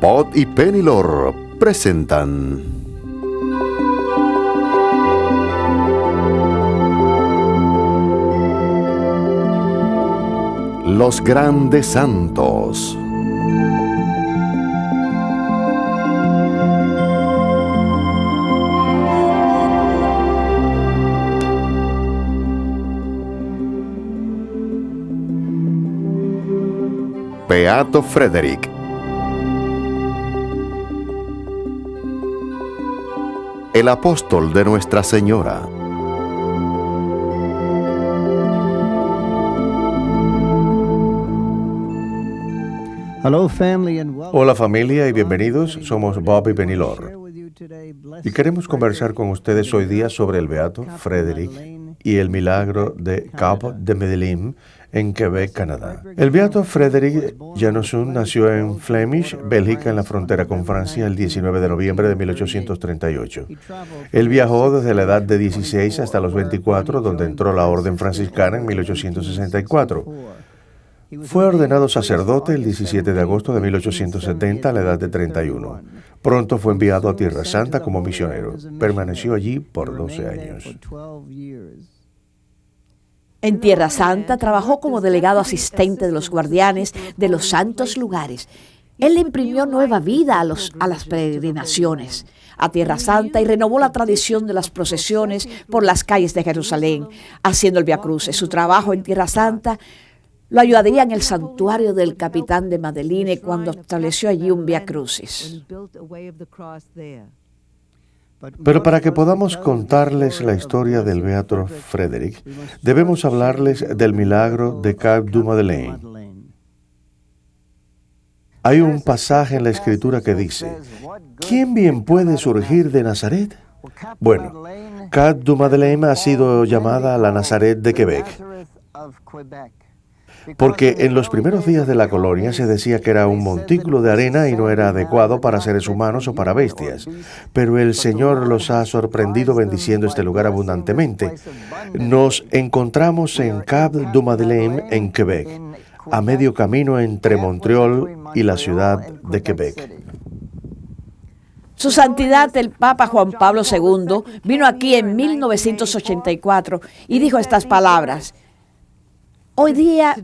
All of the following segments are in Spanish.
Bob y Penny Lore presentan Los Grandes Santos. Beato Frederick. El apóstol de Nuestra Señora. Hola familia y bienvenidos, somos Bob y Penny Lore. Y queremos conversar con ustedes hoy día sobre el Beato Frederick y el milagro de Cap de Medellín en Quebec, Canadá. El Beato Frederick Janusson nació en Flemish, Bélgica, en la frontera con Francia, el 19 de noviembre de 1838. Él viajó desde la edad de 16 hasta los 24, donde entró a la orden franciscana en 1864. Fue ordenado sacerdote el 17 de agosto de 1870 a la edad de 31. Pronto fue enviado a Tierra Santa como misionero. Permaneció allí por 12 años. En Tierra Santa trabajó como delegado asistente de los guardianes de los santos lugares. Él le imprimió nueva vida a las peregrinaciones a Tierra Santa y renovó la tradición de las procesiones por las calles de Jerusalén, haciendo el Vía Crucis. Su trabajo en Tierra Santa lo ayudaría en el santuario del Capitán de Medellín cuando estableció allí un Vía Crucis. Pero para que podamos contarles la historia del Beato Frederick, debemos hablarles del milagro de Cap du Madeleine. Hay un pasaje en la Escritura que dice: ¿quién bien puede surgir de Nazaret? Bueno, Cap du Madeleine ha sido llamada la Nazaret de Quebec, porque en los primeros días de la colonia se decía que era un montículo de arena y no era adecuado para seres humanos o para bestias. Pero el Señor los ha sorprendido bendiciendo este lugar abundantemente. Nos encontramos en Cap du Madeleine, en Quebec, a medio camino entre Montreal y la ciudad de Quebec. Su Santidad el Papa Juan Pablo II vino aquí en 1984 y dijo estas palabras: hoy día,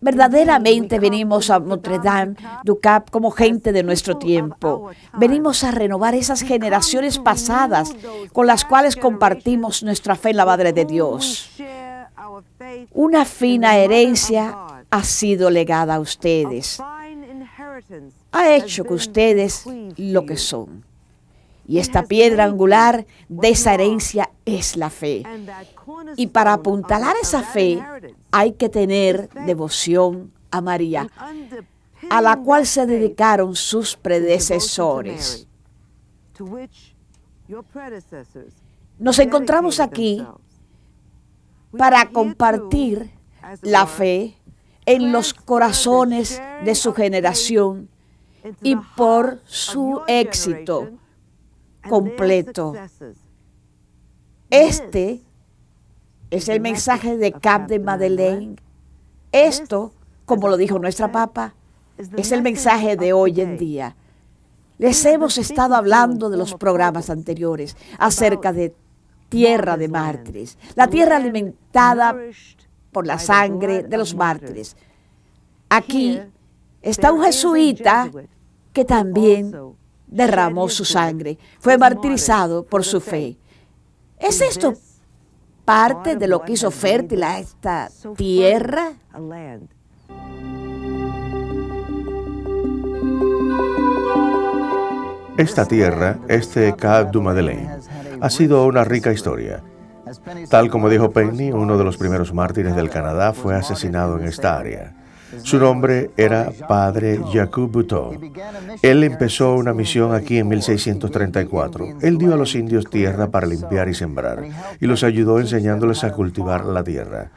verdaderamente venimos a Notre Dame du Cap como gente de nuestro tiempo. Venimos a renovar esas generaciones pasadas con las cuales compartimos nuestra fe en la Madre de Dios. Una fina herencia ha sido legada a ustedes. Ha hecho que ustedes lo que son. Y esta piedra angular de esa herencia es la fe. Y para apuntalar esa fe hay que tener devoción a María, a la cual se dedicaron sus predecesores. Nos encontramos aquí para compartir la fe en los corazones de su generación y por su éxito completo. Este es el mensaje de Cap de Madeleine. Esto, como lo dijo nuestra Papa, es el mensaje de hoy en día. Les hemos estado hablando de los programas anteriores acerca de tierra de mártires, la tierra alimentada por la sangre de los mártires. Aquí está un jesuita que también derramó su sangre, fue martirizado por su fe. ¿Es esto parte de lo que hizo fértil a esta tierra? Esta tierra, este Cap du Madeleine, ha sido una rica historia. Tal como dijo Penny, uno de los primeros mártires del Canadá fue asesinado en esta área. Su nombre era Padre Jacques Buteau. Él empezó una misión aquí en 1634. Él dio a los indios tierra para limpiar y sembrar, y los ayudó enseñándoles a cultivar la tierra.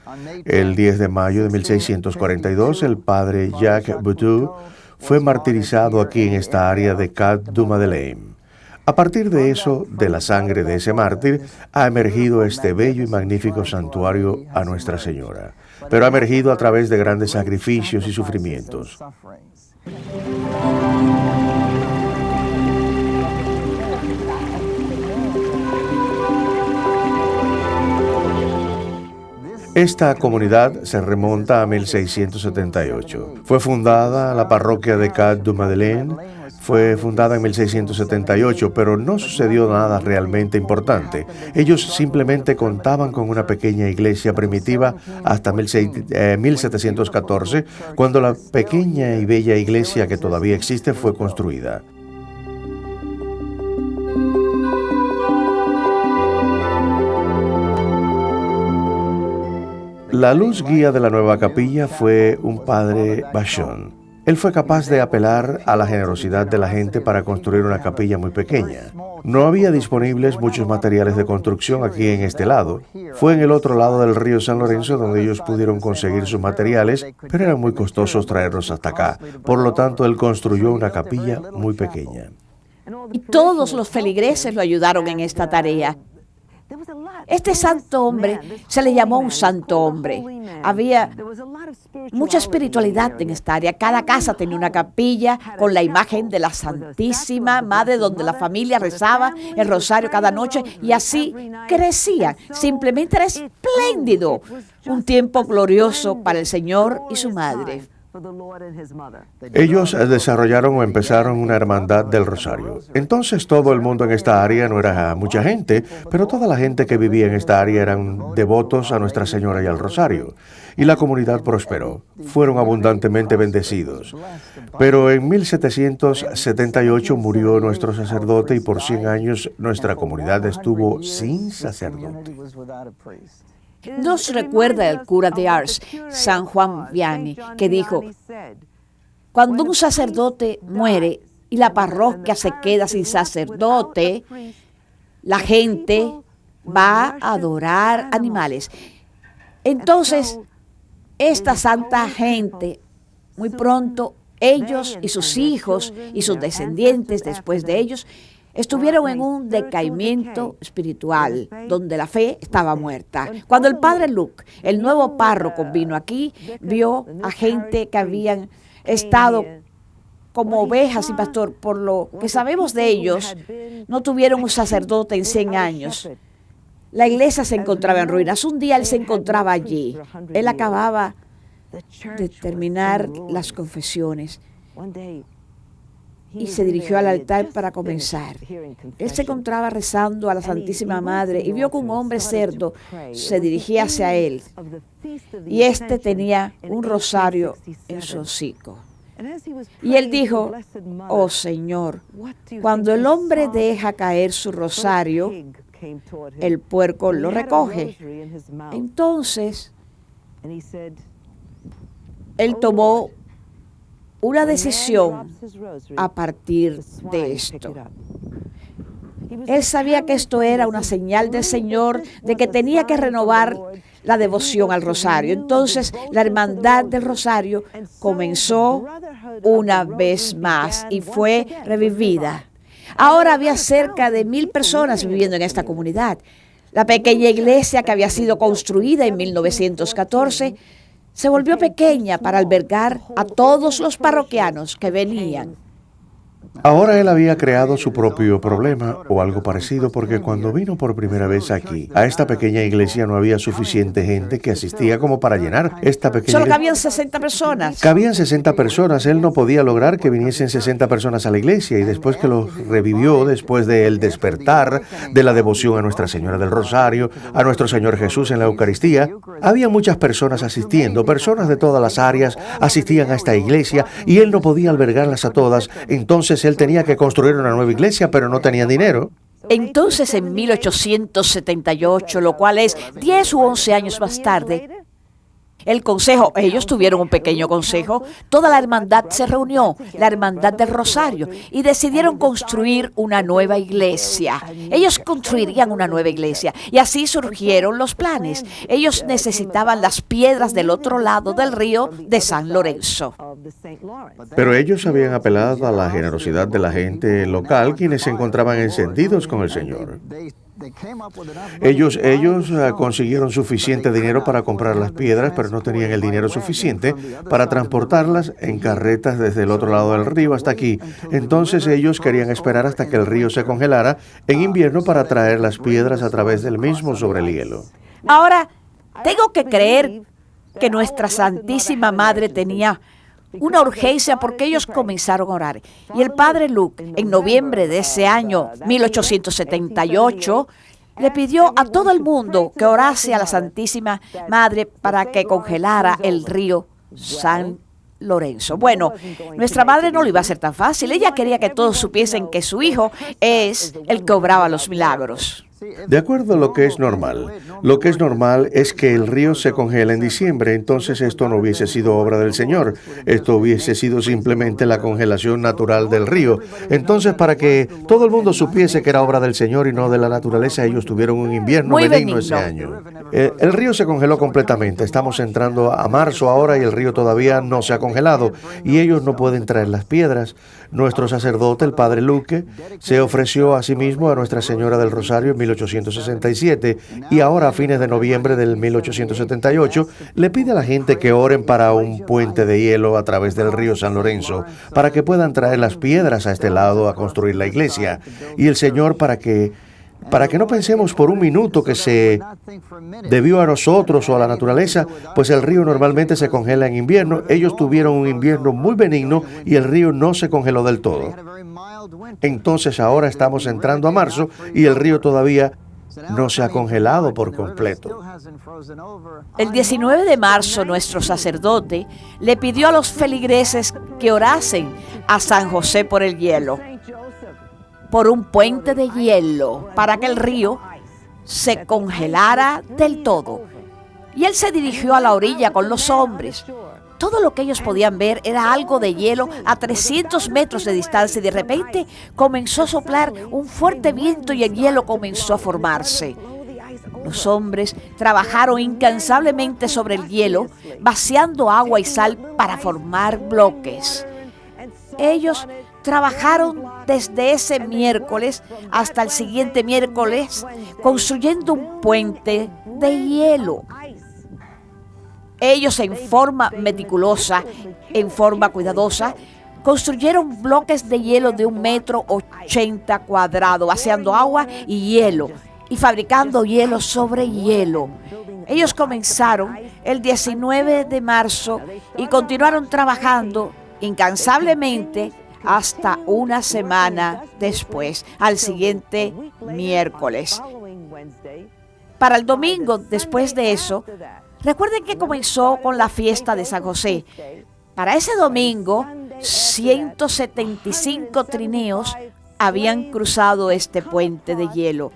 El 10 de mayo de 1642, el Padre Jacques Buteau fue martirizado aquí en esta área de Cap du Madeleine. A partir de eso, de la sangre de ese mártir, ha emergido este bello y magnífico santuario a Nuestra Señora, pero ha emergido a través de grandes sacrificios y sufrimientos. Esta comunidad se remonta a 1678. Fue fundada la parroquia de Cap du Madeleine. Fue fundada en 1678, pero no sucedió nada realmente importante. Ellos simplemente contaban con una pequeña iglesia primitiva hasta 1714, cuando la pequeña y bella iglesia que todavía existe fue construida. La luz guía de la nueva capilla fue un padre Vachon. Él fue capaz de apelar a la generosidad de la gente para construir una capilla muy pequeña. No había disponibles muchos materiales de construcción aquí en este lado. Fue en el otro lado del río San Lorenzo donde ellos pudieron conseguir sus materiales, pero eran muy costosos traerlos hasta acá. Por lo tanto, él construyó una capilla muy pequeña. Y todos los feligreses lo ayudaron en esta tarea. Este santo hombre se le llamó un santo hombre. Había mucha espiritualidad en esta área. Cada casa tenía una capilla con la imagen de la Santísima Madre, donde la familia rezaba el rosario cada noche y así crecían. Simplemente era espléndido. Un tiempo glorioso para el Señor y su madre. Ellos desarrollaron o empezaron una hermandad del Rosario. Entonces todo el mundo en esta área no era mucha gente, pero toda la gente que vivía en esta área eran devotos a Nuestra Señora y al Rosario. Y la comunidad prosperó. Fueron abundantemente bendecidos. Pero en 1778 murió nuestro sacerdote y por 100 años nuestra comunidad estuvo sin sacerdote. Nos recuerda el cura de Ars, San Juan Vianney, que dijo: cuando un sacerdote muere y la parroquia se queda sin sacerdote, la gente va a adorar animales. Entonces, esta santa gente, muy pronto, ellos y sus hijos y sus descendientes después de ellos, estuvieron en un decaimiento espiritual, donde la fe estaba muerta. Cuando el padre Luke, el nuevo párroco, vino aquí, vio a gente que habían estado como ovejas y pastor. Por lo que sabemos de ellos, no tuvieron un sacerdote en 100 años. La iglesia se encontraba en ruinas. Un día él se encontraba allí. Él acababa de terminar las confesiones y se dirigió al altar para comenzar. Él se encontraba rezando a la Santísima Madre y vio que un hombre cerdo se dirigía hacia él y este tenía un rosario en su hocico. Y él dijo: oh Señor, cuando el hombre deja caer su rosario, el puerco lo recoge. Entonces, él tomó una decisión a partir de esto. Él sabía que esto era una señal del Señor de que tenía que renovar la devoción al rosario. Entonces, la hermandad del rosario comenzó una vez más y fue revivida. Ahora había cerca de 1,000 personas viviendo en esta comunidad. La pequeña iglesia que había sido construida en 1914 se volvió pequeña para albergar a todos los parroquianos que venían. Ahora él había creado su propio problema o algo parecido, porque cuando vino por primera vez aquí, a esta pequeña iglesia no había suficiente gente que asistía como para llenar esta pequeña Solo iglesia. cabían 60 personas. Cabían 60 personas. Él no podía lograr que viniesen 60 personas a la iglesia, y después que los revivió, después del despertar de la devoción a Nuestra Señora del Rosario, a nuestro Señor Jesús en la Eucaristía, había muchas personas asistiendo. Personas de todas las áreas asistían a esta iglesia y él no podía albergarlas a todas. Entonces él tenía que construir una nueva iglesia, pero no tenía dinero. Entonces, en 1878, lo cual es 10 u 11 años más tarde, el consejo, ellos tuvieron un pequeño consejo, toda la hermandad se reunió, la hermandad del Rosario, y decidieron construir una nueva iglesia. Ellos construirían una nueva iglesia, y así surgieron los planes. Ellos necesitaban las piedras del otro lado del río de San Lorenzo. Pero ellos habían apelado a la generosidad de la gente local, quienes se encontraban encendidos con el Señor. Ellos consiguieron suficiente dinero para comprar las piedras, pero no tenían el dinero suficiente para transportarlas en carretas desde el otro lado del río hasta aquí. Entonces ellos querían esperar hasta que el río se congelara en invierno para traer las piedras a través del mismo sobre el hielo. Ahora, Tengo que creer que nuestra Santísima Madre tenía una urgencia porque ellos comenzaron a orar. Y el padre Luke, en noviembre de ese año 1878, le pidió a todo el mundo que orase a la Santísima Madre para que congelara el río San Lorenzo. Bueno, nuestra madre no lo iba a hacer tan fácil. Ella quería que todos supiesen que su hijo es el que obraba los milagros. De acuerdo a lo que es normal es que el río se congela en diciembre, entonces esto no hubiese sido obra del Señor, esto hubiese sido simplemente la congelación natural del río. Entonces, para que todo el mundo supiese que era obra del Señor y no de la naturaleza, ellos tuvieron un invierno benigno ese año. El río se congeló completamente, estamos entrando a marzo ahora y el río todavía no se ha congelado y ellos no pueden traer las piedras. Nuestro sacerdote, el padre Luque, se ofreció a sí mismo a Nuestra Señora del Rosario en 1867 y ahora a fines de noviembre del 1878 le pide a la gente que oren para un puente de hielo a través del río San Lorenzo para que puedan traer las piedras a este lado a construir la iglesia. Y el Señor para que no pensemos por un minuto que se debió a nosotros o a la naturaleza, pues el río normalmente se congela en invierno. Ellos tuvieron un invierno muy benigno y el río no se congeló del todo. Entonces ahora estamos entrando a marzo y el río todavía no se ha congelado por completo. El 19 de marzo nuestro sacerdote le pidió a los feligreses que orasen a San José por el hielo, por un puente de hielo, para que el río se congelara del todo. Y él se dirigió a la orilla con los hombres. Todo lo que ellos podían ver era algo de hielo a 300 metros de distancia y de repente comenzó a soplar un fuerte viento y el hielo comenzó a formarse. Los hombres trabajaron incansablemente sobre el hielo, vaciando agua y sal para formar bloques. Ellos trabajaron desde ese miércoles hasta el siguiente miércoles construyendo un puente de hielo. Ellos en forma meticulosa, en forma cuidadosa, construyeron bloques de hielo de 1,80 m cuadrados, vaciando agua y hielo y fabricando hielo sobre hielo. Ellos comenzaron el 19 de marzo y continuaron trabajando incansablemente hasta una semana después, al siguiente miércoles. Para el domingo, después de eso, recuerden que comenzó con la fiesta de San José. Para ese domingo, 175 trineos habían cruzado este puente de hielo,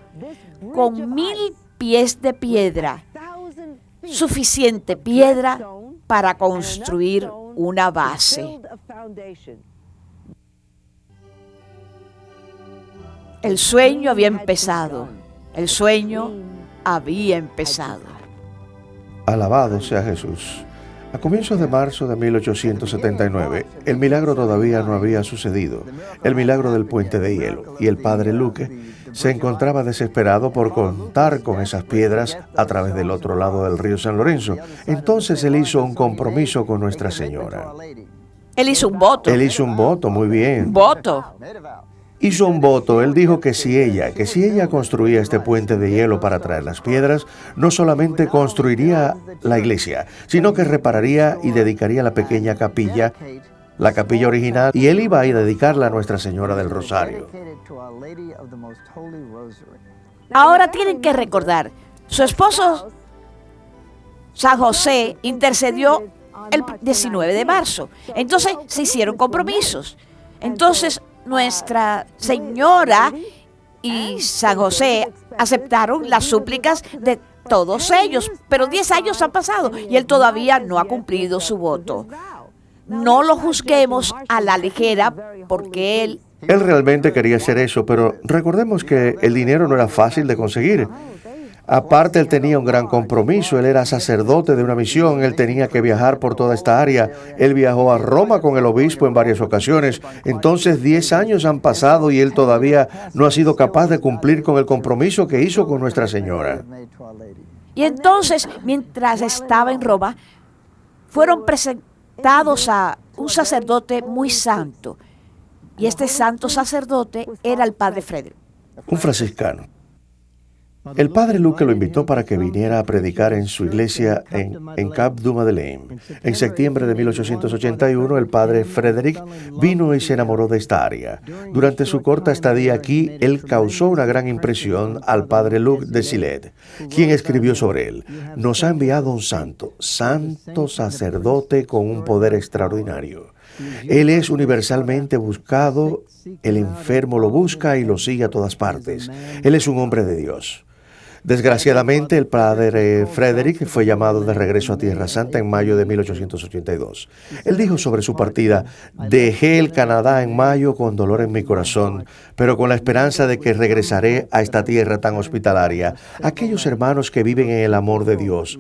con 1,000 pies de piedra, suficiente piedra para construir una base. El sueño había empezado. El sueño había empezado. Alabado sea Jesús. A comienzos de marzo de 1879, el milagro todavía no había sucedido, el milagro del puente de hielo, y el padre Luque se encontraba desesperado por contar con esas piedras a través del otro lado del río San Lorenzo. Entonces él hizo un compromiso con Nuestra Señora. Él hizo un voto. Él hizo un voto, muy bien. Voto. Hizo un voto. Él dijo que si ella construía este puente de hielo para traer las piedras, no solamente construiría la iglesia, sino que repararía y dedicaría la pequeña capilla, la capilla original, y él iba a dedicarla a Nuestra Señora del Rosario. Ahora tienen que recordar, su esposo San José intercedió el 19 de marzo. Entonces se hicieron compromisos. Entonces Nuestra Señora y San José aceptaron las súplicas de todos ellos, pero 10 años han pasado y él todavía no ha cumplido su voto. No lo juzguemos a la ligera porque él realmente quería hacer eso, pero recordemos que el dinero no era fácil de conseguir. Aparte, él tenía un gran compromiso, él era sacerdote de una misión, él tenía que viajar por toda esta área, él viajó a Roma con el obispo en varias ocasiones, entonces 10 años han pasado y él todavía no ha sido capaz de cumplir con el compromiso que hizo con Nuestra Señora. Y entonces, mientras estaba en Roma, fueron presentados a un sacerdote muy santo, y este santo sacerdote era el padre Frederick. Un franciscano. El padre Luque lo invitó para que viniera a predicar en su iglesia en Cap du Madeleine. En septiembre de 1881, el padre Frederick vino y se enamoró de esta área. Durante su corta estadía aquí, él causó una gran impresión al padre Luc de Silet, quien escribió sobre él: nos ha enviado un santo sacerdote con un poder extraordinario. Él es universalmente buscado, el enfermo lo busca y lo sigue a todas partes. Él es un hombre de Dios. Desgraciadamente, el padre Frederick fue llamado de regreso a Tierra Santa en mayo de 1882. Él dijo sobre su partida: dejé el Canadá en mayo con dolor en mi corazón, pero con la esperanza de que regresaré a esta tierra tan hospitalaria, aquellos hermanos que viven en el amor de Dios.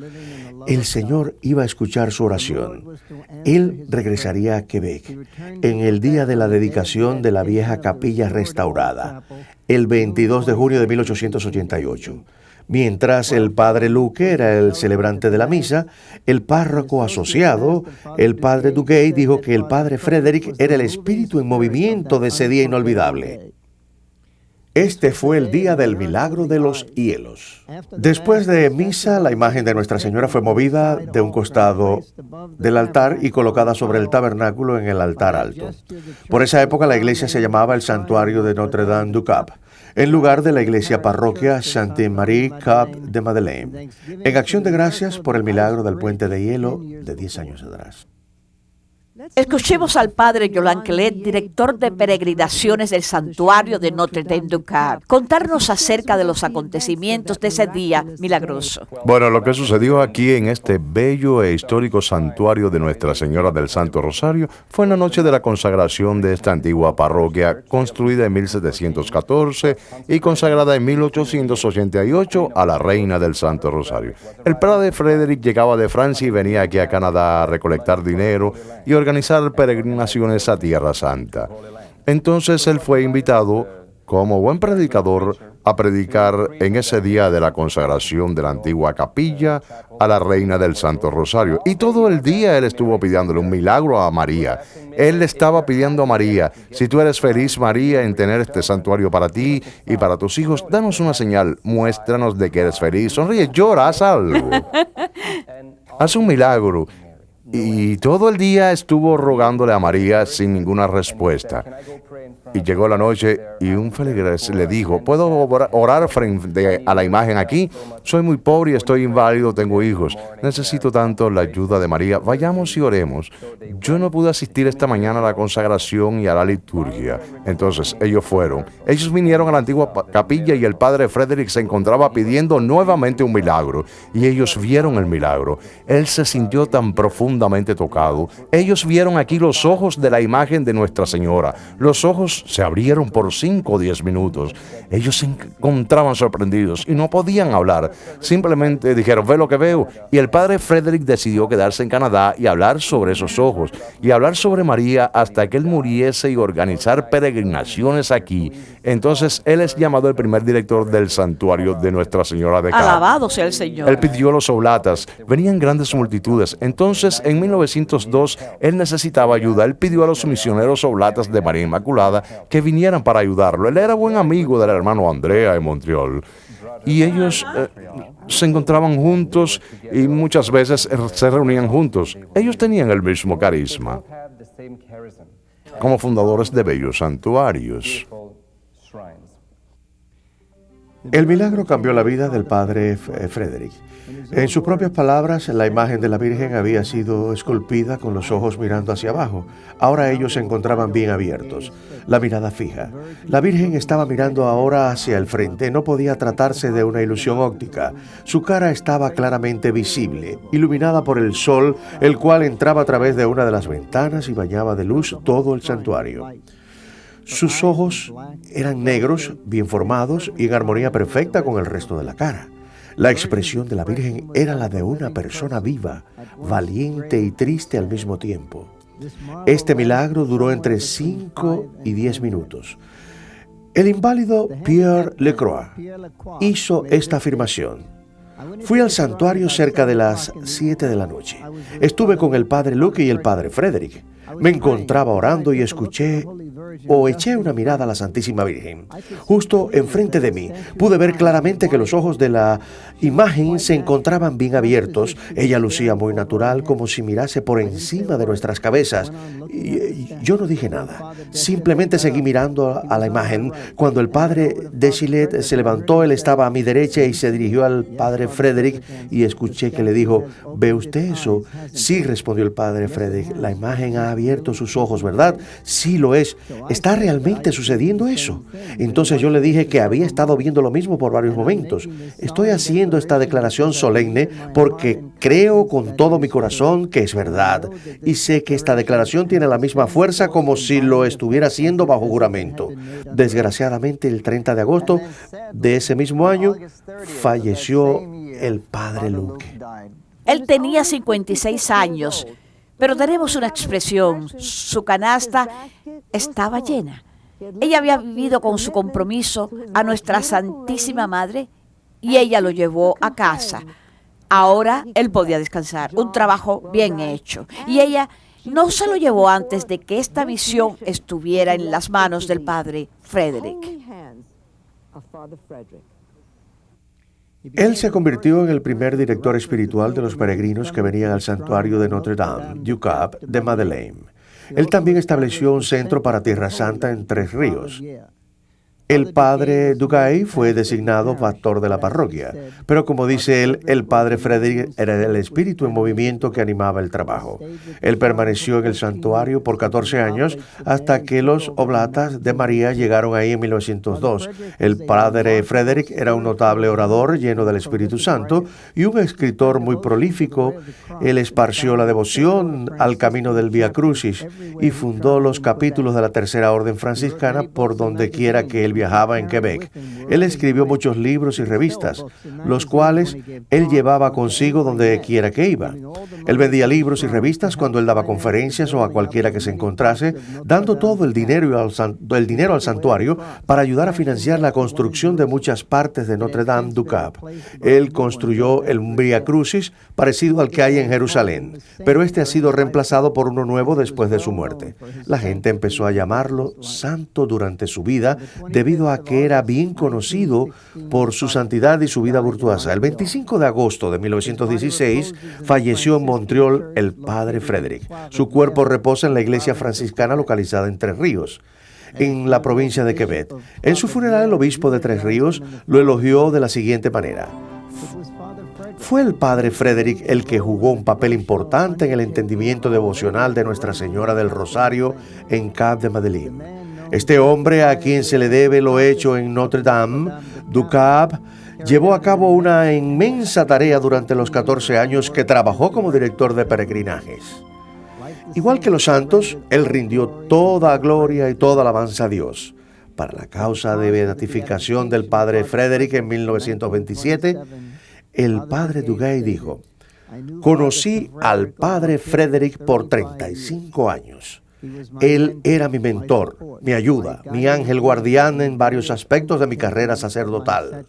El Señor iba a escuchar su oración. Él regresaría a Quebec en el día de la dedicación de la vieja capilla restaurada, el 22 de junio de 1888. Mientras el padre Luque era el celebrante de la misa, el párroco asociado, el padre Duguay, dijo que el padre Frederick era el espíritu en movimiento de ese día inolvidable. Este fue el día del milagro de los hielos. Después de misa, la imagen de Nuestra Señora fue movida de un costado del altar y colocada sobre el tabernáculo en el altar alto. Por esa época la iglesia se llamaba el Santuario de Notre-Dame du Cap, en lugar de la iglesia parroquia Sainte-Marie Cap de Madeleine, en acción de gracias por el milagro del puente de hielo de 10 años atrás. Escuchemos al padre Yolande Quelet, director de peregrinaciones del santuario de Notre-Dame du Cap, contarnos acerca de los acontecimientos de ese día milagroso. Bueno, lo que sucedió aquí en este bello e histórico santuario de Nuestra Señora del Santo Rosario fue en la noche de la consagración de esta antigua parroquia, construida en 1714 y consagrada en 1888 a la Reina del Santo Rosario. El padre Frederick llegaba de Francia y venía aquí a Canadá a recolectar dinero y organizar peregrinaciones a Tierra Santa. Entonces él fue invitado, como buen predicador, a predicar en ese día de la consagración de la antigua capilla a la Reina del Santo Rosario. Y todo el día él estuvo pidiéndole un milagro a María. Él le estaba pidiendo a María: si tú eres feliz, María, en tener este santuario para ti y para tus hijos, danos una señal, muéstranos de que eres feliz, sonríe, llora, haz algo. Haz un milagro. Y todo el día estuvo rogándole a María sin ninguna respuesta. Y llegó la noche y un feligres le dijo: ¿puedo orar frente a la imagen aquí? Soy muy pobre y estoy inválido, tengo hijos. Necesito tanto la ayuda de María. Vayamos y oremos. Yo no pude asistir esta mañana a la consagración y a la liturgia. Entonces ellos fueron. Ellos vinieron a la antigua capilla y el padre Frederick se encontraba pidiendo nuevamente un milagro. Y ellos vieron el milagro. Él se sintió tan profundamente tocado. Ellos vieron aquí los ojos de la imagen de Nuestra Señora. Los ojos se abrieron por 5 o 10 minutos. Ellos se encontraban sorprendidos y no podían hablar. Simplemente dijeron: ve lo que veo. Y el padre Frederick decidió quedarse en Canadá y hablar sobre esos ojos y hablar sobre María hasta que él muriese y organizar peregrinaciones aquí. Entonces él es llamado el primer director del santuario de Nuestra Señora de Cap. Alabado sea el Señor. Él pidió los oblatas. Venían grandes multitudes. Entonces en 1902 él necesitaba ayuda. Él pidió a los misioneros oblatas de María Inmaculada que vinieran para ayudarlo. Él era buen amigo del hermano Andrea en Montreal. Y ellos se encontraban juntos y muchas veces se reunían juntos. Ellos tenían el mismo carisma como fundadores de bellos santuarios. El milagro cambió la vida del padre Frederick. En sus propias palabras, la imagen de la Virgen había sido esculpida con los ojos mirando hacia abajo. Ahora ellos se encontraban bien abiertos, la mirada fija. La Virgen estaba mirando ahora hacia el frente. No podía tratarse de una ilusión óptica. Su cara estaba claramente visible, iluminada por el sol, el cual entraba a través de una de las ventanas y bañaba de luz todo el santuario. Sus ojos eran negros, bien formados y en armonía perfecta con el resto de la cara. La expresión de la Virgen era la de una persona viva, valiente y triste al mismo tiempo. Este milagro duró entre 5 y 10 minutos. El inválido Pierre Lecroix hizo esta afirmación: fui al santuario cerca de las 7 de la noche. Estuve con el padre Luque y el padre Frederick. Me encontraba orando y escuché o eché una mirada a la Santísima Virgen. Justo enfrente de mí pude ver claramente que los ojos de la imagen se encontraban bien abiertos. Ella lucía muy natural, como si mirase por encima de nuestras cabezas. Y yo no dije nada. Simplemente seguí mirando a la imagen. Cuando el padre Deschillet se levantó, él estaba a mi derecha y se dirigió al padre Frederick y escuché que le dijo: ¿Ve usted eso? Sí, respondió el padre Frederick. La imagen ha abierto sus ojos, ¿verdad? Sí lo es. ¿Está realmente sucediendo eso? Entonces yo le dije que había estado viendo lo mismo por varios momentos. Estoy haciendo esta declaración solemne porque creo con todo mi corazón que es verdad. Y sé que esta declaración tiene la misma fuerza como si lo estuviera haciendo bajo juramento. Desgraciadamente, el 30 de agosto de ese mismo año, falleció el padre Luque. Él tenía 56 años, pero tenemos una expresión: su canasta estaba llena. Ella había vivido con su compromiso a nuestra Santísima Madre y ella lo llevó a casa. Ahora él podía descansar, un trabajo bien hecho. Y ella no se lo llevó antes de que esta misión estuviera en las manos del padre Frederick. Él se convirtió en el primer director espiritual de los peregrinos que venían al santuario de Notre Dame du Cap de Madeleine. Él también estableció un centro para Tierra Santa en Tres Ríos. El padre Duguay fue designado pastor de la parroquia, pero como dice él, el padre Frederick era el espíritu en movimiento que animaba el trabajo. Él permaneció en el santuario por 14 años hasta que los oblatas de María llegaron ahí en 1902. El padre Frederick era un notable orador lleno del Espíritu Santo y un escritor muy prolífico. Él esparció la devoción al camino del Vía Crucis y fundó los capítulos de la Tercera Orden Franciscana por donde quiera que él viajaba en Quebec. Él escribió muchos libros y revistas, los cuales él llevaba consigo donde quiera que iba. Él vendía libros y revistas cuando él daba conferencias o a cualquiera que se encontrase, dando todo el dinero al santuario para ayudar a financiar la construcción de muchas partes de Notre Dame du Cap. Él construyó el Vía Crucis parecido al que hay en Jerusalén, pero este ha sido reemplazado por uno nuevo después de su muerte. La gente empezó a llamarlo santo durante su vida debido a que era bien conocido por su santidad y su vida virtuosa. El 25 de agosto de 1916 falleció en Montreal el padre Frederick. Su cuerpo reposa en la iglesia franciscana localizada en Tres Ríos, en la provincia de Quebec. En su funeral, el obispo de Tres Ríos lo elogió de la siguiente manera: fue el padre Frederick el que jugó un papel importante en el entendimiento devocional de Nuestra Señora del Rosario en Cap de Madeleine. Este hombre, a quien se le debe lo hecho en Notre Dame du Cap, llevó a cabo una inmensa tarea durante los 14 años que trabajó como director de peregrinajes. Igual que los santos, él rindió toda gloria y toda alabanza a Dios. Para la causa de beatificación del padre Frederick en 1927, el padre Duguay dijo: conocí al padre Frederick por 35 años. Él era mi mentor, mi ayuda, mi ángel guardián en varios aspectos de mi carrera sacerdotal.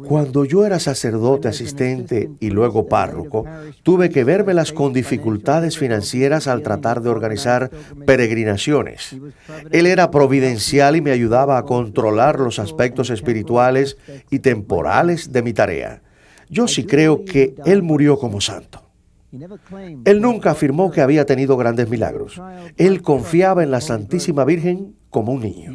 Cuando yo era sacerdote asistente y luego párroco, tuve que vérmelas con dificultades financieras al tratar de organizar peregrinaciones. Él era providencial y me ayudaba a controlar los aspectos espirituales y temporales de mi tarea. Yo sí creo que él murió como santo. Él nunca afirmó que había tenido grandes milagros. Él confiaba en la Santísima Virgen como un niño.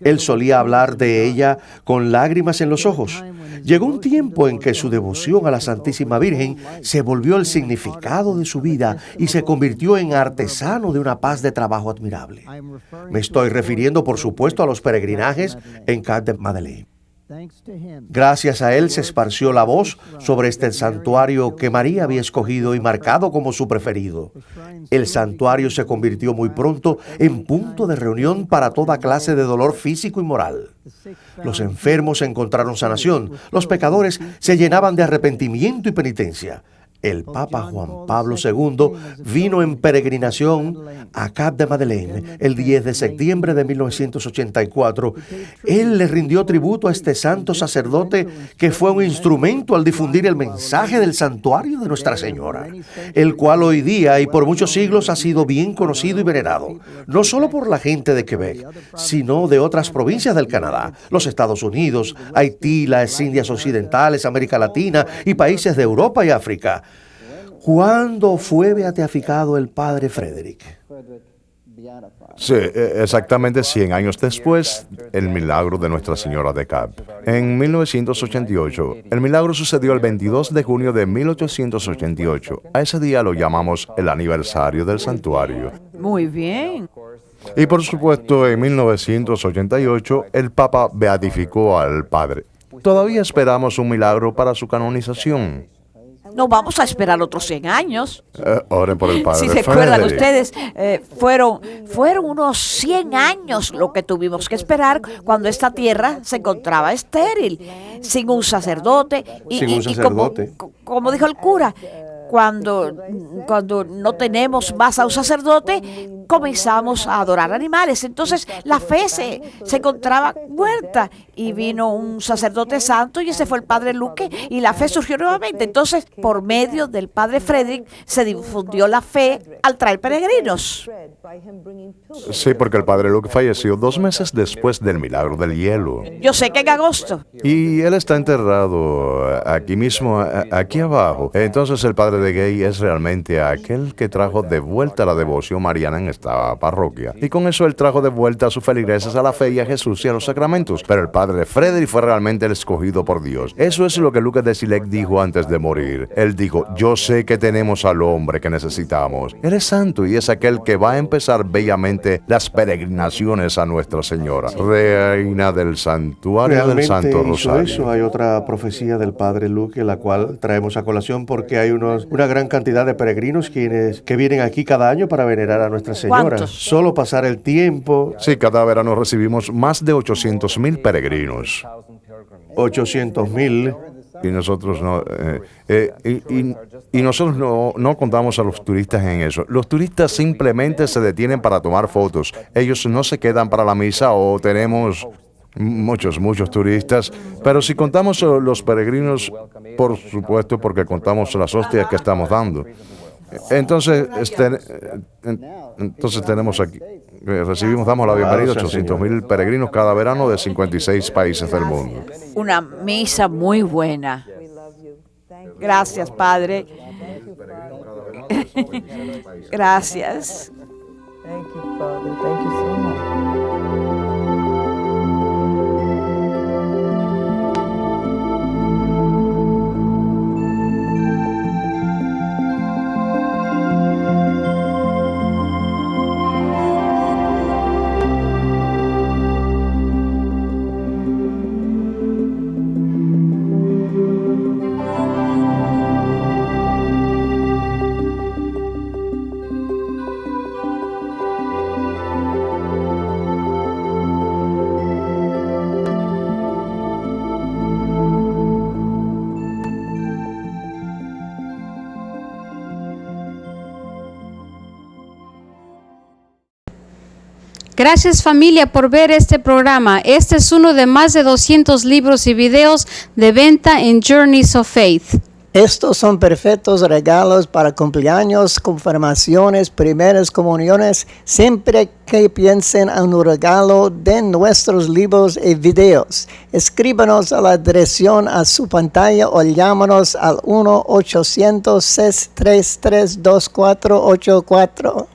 Él solía hablar de ella con lágrimas en los ojos. Llegó un tiempo en que su devoción a la Santísima Virgen se volvió el significado de su vida y se convirtió en artesano de una paz de trabajo admirable. Me estoy refiriendo, por supuesto, a los peregrinajes en Cap de Madeleine. Gracias a él se esparció la voz sobre este santuario que María había escogido y marcado como su preferido. El santuario se convirtió muy pronto en punto de reunión para toda clase de dolor físico y moral. Los enfermos encontraron sanación, los pecadores se llenaban de arrepentimiento y penitencia. el Papa Juan Pablo II vino en peregrinación a Cap de Madeleine el 10 de septiembre de 1984. Él le rindió tributo a este santo sacerdote que fue un instrumento al difundir el mensaje del santuario de Nuestra Señora, el cual hoy día y por muchos siglos ha sido bien conocido y venerado, no solo por la gente de Quebec, sino de otras provincias del Canadá, los Estados Unidos, Haití, las Indias Occidentales, América Latina y países de Europa y África. ¿Cuándo fue beatificado el padre Frederick? Sí, exactamente 100 años después, el milagro de Nuestra Señora de Cap. En 1988, el milagro sucedió el 22 de junio de 1888. A ese día lo llamamos el aniversario del santuario. Muy bien. Y por supuesto, en 1988, el Papa beatificó al Padre. Todavía esperamos un milagro para su canonización. No vamos a esperar otros 100 años. Oren por el Padre Si se acuerdan Frederick. ustedes, fueron unos 100 años lo que tuvimos que esperar cuando esta tierra se encontraba estéril, sin un sacerdote. Y como dijo el cura, cuando no tenemos más a un sacerdote, comenzamos a adorar animales. Entonces la fe se encontraba muerta y vino un sacerdote santo y ese fue el padre Luque y la fe surgió nuevamente. Entonces, por medio del padre Frederick se difundió la fe al traer peregrinos. Sí, porque el Padre Luque falleció 2 meses después del milagro del hielo. Yo sé que en agosto. Y él está enterrado aquí mismo, aquí abajo. Entonces el Padre de Gay es realmente aquel que trajo de vuelta la devoción mariana en esta parroquia. Y con eso él trajo de vuelta a sus feligreses a la fe y a Jesús y a los sacramentos. Pero el Padre Frederick fue realmente el escogido por Dios. Eso es lo que Lucas de Silec dijo antes de morir. Él dijo, yo sé que tenemos al hombre que necesitamos. Él es santo y es aquel que va a empezar bellamente las peregrinaciones a Nuestra Señora, Reina del Santuario del Santo Rosario. Eso hay otra profecía del Padre Luque, la cual traemos a colación porque hay una gran cantidad de peregrinos que vienen aquí cada año para venerar a Nuestra Señora. ¿Cuántos? Solo pasar el tiempo. Sí, cada verano recibimos más de 800,000 peregrinos. 800,000. Y nosotros no contamos a los turistas en eso. Los turistas simplemente se detienen para tomar fotos. Ellos no se quedan para la misa o tenemos muchos turistas. Pero si contamos los peregrinos, por supuesto, porque contamos las hostias que estamos dando. Entonces tenemos aquí, damos la bienvenida a 800,000 peregrinos cada verano de 56 países del mundo. Una misa muy buena. Gracias, Padre. Gracias. Thank you, Father. Thank you so much. Gracias familia por ver este programa. Este es uno de más de 200 libros y videos de venta en Journeys of Faith. Estos son perfectos regalos para cumpleaños, confirmaciones, primeras comuniones. Siempre que piensen en un regalo, den nuestros libros y videos. Escríbanos a la dirección a su pantalla o llámanos al 1-800-633-2484.